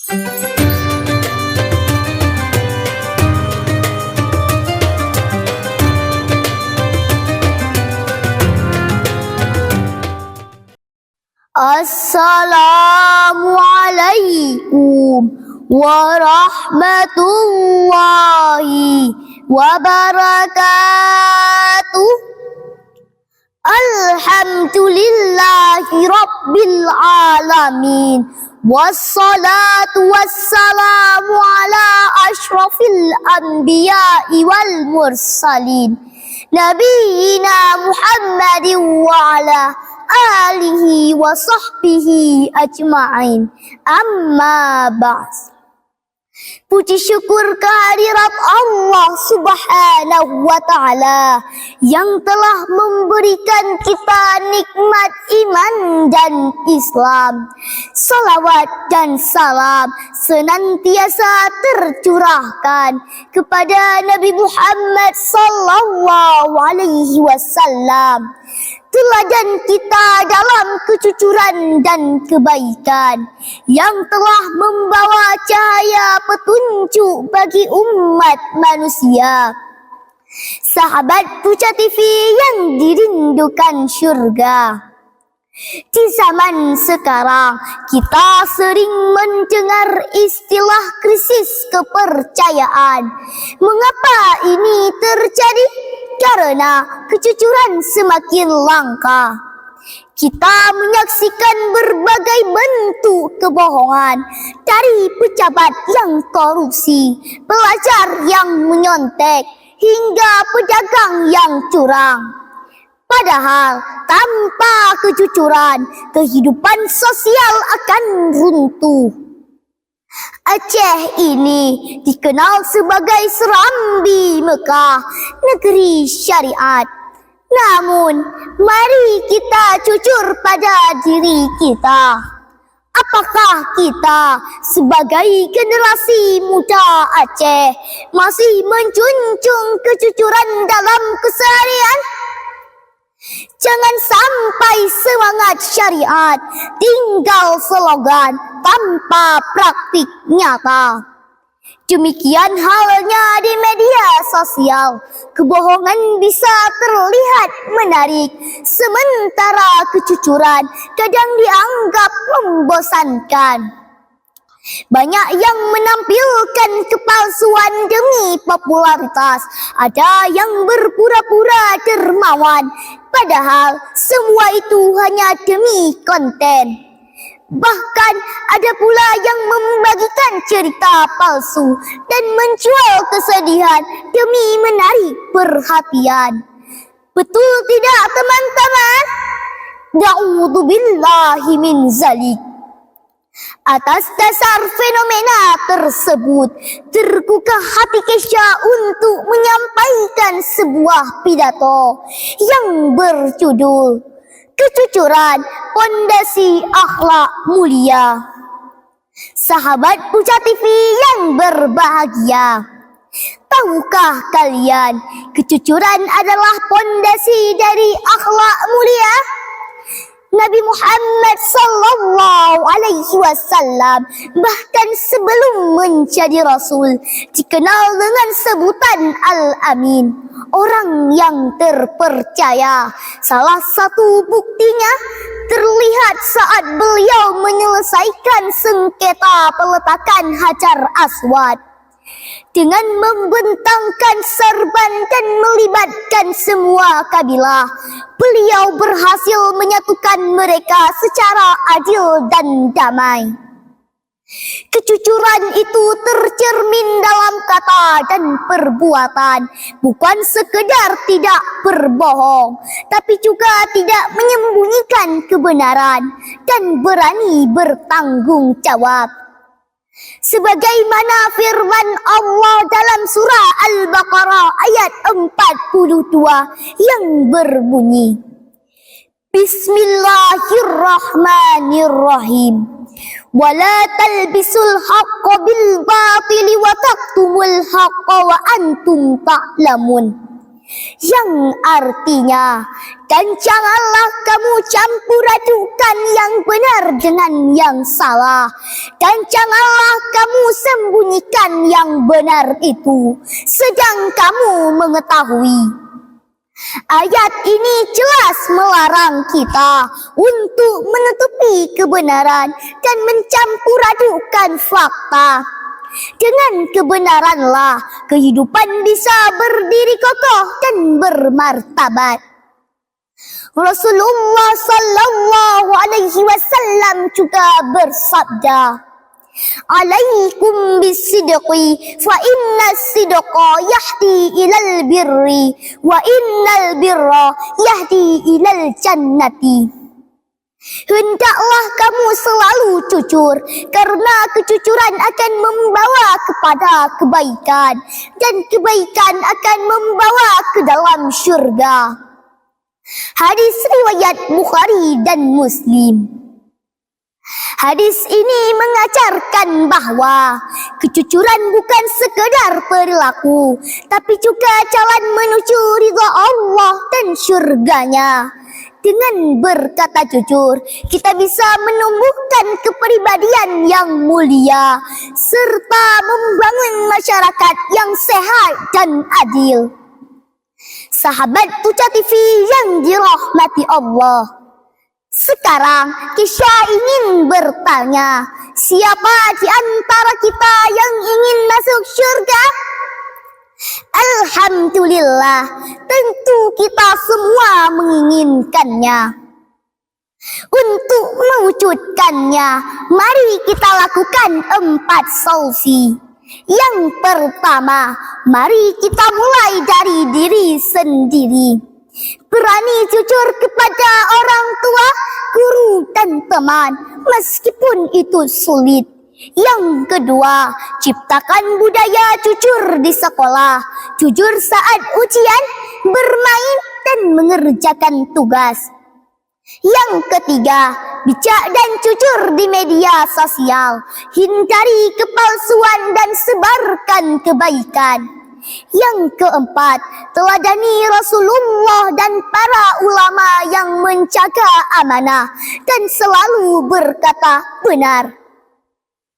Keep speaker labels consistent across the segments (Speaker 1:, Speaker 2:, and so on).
Speaker 1: Assalamualaikum warahmatullahi wabarakatuh. Alhamdulillahi rabbil alamin. Wassalatu wassalamu ala ashrafil anbiya'i wal mursalin. Nabiyina Muhammadin wa ala alihi wa sahbihi ajma'in. Amma ba'd. Puji syukur kehadirat Allah Subhanahu wa ta'ala yang telah memberikan kita nikmat iman dan Islam. Salawat dan salam senantiasa tercurahkan kepada Nabi Muhammad sallallahu alaihi wasallam, teladan kita dalam kejujuran dan kebaikan, yang telah membawa cahaya petunjuk bagi umat manusia. Sahabat Puja TV yang dirindukan syurga, di zaman sekarang kita sering mendengar istilah krisis kepercayaan. Mengapa ini terjadi? Karena kejujuran semakin langka. Kita menyaksikan berbagai bentuk kebohongan, dari pejabat yang korupsi, pelajar yang menyontek, hingga pedagang yang curang. Padahal tanpa kejujuran, kehidupan sosial akan runtuh. Aceh ini dikenal sebagai Serambi Mekah, negeri syariat. Namun, mari kita jujur pada diri kita. Apakah kita sebagai generasi muda Aceh masih menjunjung kejujuran dalam keseharian? Jangan sampai semangat syariat tinggal slogan tanpa praktik nyata. Demikian halnya di media sosial, kebohongan bisa terlihat menarik, sementara kejujuran kadang dianggap membosankan. Banyak yang menampilkan kepalsuan demi popularitas, ada yang berpura-pura dermawan, padahal semua itu hanya demi konten. Bahkan ada pula yang membagikan cerita palsu dan menjual kesedihan demi menarik perhatian. Betul tidak teman-teman? Na'udzubillahi min zalik. Atas dasar fenomena tersebut, tergugah hati Kesha untuk menyampaikan sebuah pidato yang berjudul Kejujuran, Pondasi Akhlak Mulia. Sahabat Puja TV yang berbahagia, tahukah kalian kejujuran adalah pondasi dari akhlak mulia? Nabi Muhammad sallallahu alaihi wasallam bahkan sebelum menjadi rasul dikenal dengan sebutan Al-Amin, orang yang terpercaya. Salah satu buktinya terlihat saat beliau menyelesaikan sengketa peletakan Hajar Aswad. Dengan membentangkan serban dan melibatkan semua kabilah, beliau berhasil menyatukan mereka secara adil dan damai. Kejujuran itu tercermin dalam kata dan perbuatan, bukan sekedar tidak berbohong, tapi juga tidak menyembunyikan kebenaran dan berani bertanggung jawab. Sebagaimana firman Allah dalam surah Al-Baqarah ayat 42 yang berbunyi, Bismillahirrahmanirrahim. Wala talbisul haqqa bil batili wa taqtumul haqqa wa antum ta'lamun. yang artinya, dan janganlah kamu campur adukan yang benar dengan yang salah, dan janganlah kamu sembunyikan yang benar itu sedang kamu mengetahui. Ayat ini jelas melarang kita untuk menutupi kebenaran dan mencampur adukan fakta. Dengan kebenaranlah kehidupan bisa berdiri kokoh dan bermartabat. Rasulullah sallallahu alaihi wasallam juga bersabda, "Alaikum bisidqi fa inna sidqa yahdi ilal birri wa innal birra yahdi ilal jannati." Hendaklah kamu selalu jujur, karena kejujuran akan membawa kepada kebaikan, dan kebaikan akan membawa ke dalam syurga. Hadis riwayat Bukhari dan Muslim. Hadis ini mengajarkan bahwa kejujuran bukan sekedar perilaku, tapi juga jalan menuju ridha Allah dan syurganya. Dengan berkata jujur, kita bisa menumbuhkan kepribadian yang mulia serta membangun masyarakat yang sehat dan adil. Sahabat Puja TV yang dirahmati Allah, sekarang Kesha ingin bertanya, siapa di antara kita yang ingin masuk surga? Alhamdulillah, tentu kita semua menginginkannya. Untuk mewujudkannya, mari kita lakukan 4 solusi. Yang pertama, mari kita mulai dari diri sendiri. Berani jujur kepada orang tua, guru, dan teman, meskipun itu sulit. Yang kedua, ciptakan budaya jujur di sekolah, jujur saat ujian, bermain, dan mengerjakan tugas. Yang ketiga, bijak dan jujur di media sosial, hindari kepalsuan dan sebarkan kebaikan. Yang keempat, teladani Rasulullah dan para ulama yang menjaga amanah dan selalu berkata benar.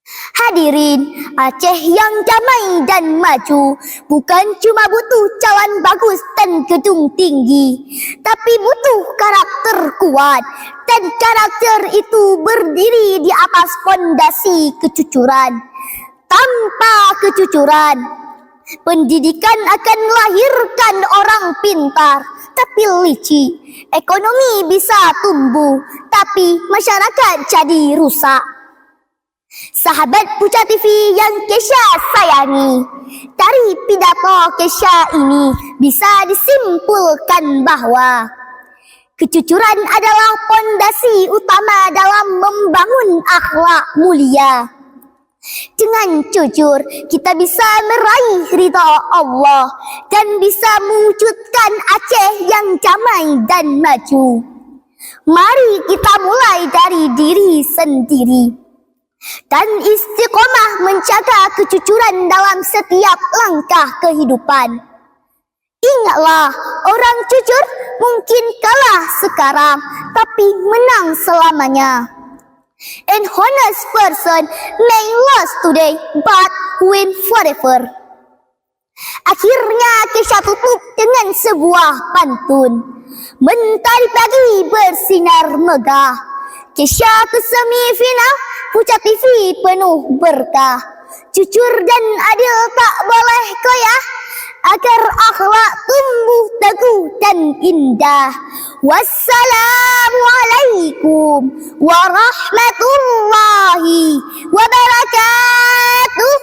Speaker 1: Hadirin, Aceh yang damai dan maju bukan cuma butuh jalan bagus dan gedung tinggi, tapi butuh karakter kuat, dan karakter itu berdiri di atas fondasi kejujuran. Tanpa kejujuran, pendidikan akan melahirkan orang pintar tapi licik. Ekonomi bisa tumbuh, tapi masyarakat jadi rusak. Sahabat Puja TV yang Kesha sayangi, dari pidato Kesha ini bisa disimpulkan bahwa kejujuran adalah fondasi utama dalam membangun akhlak mulia. Dengan jujur, kita bisa meraih ridha Allah dan bisa mewujudkan Aceh yang damai dan maju. Mari kita mulai dari diri sendiri dan istiqomah menjaga kejujuran dalam setiap langkah kehidupan. Ingatlah, orang jujur mungkin kalah sekarang, tapi menang selamanya. An honest person may lose today, but win forever. Akhirnya Kesha tutup dengan sebuah pantun. Mentari pagi bersinar megah, Kesha ke semifinal, Puja TV penuh berkah. Jujur dan adil tak boleh goyah, agar akhlak tumbuh teguh dan indah. Wassalamualaikum warahmatullahi wabarakatuh.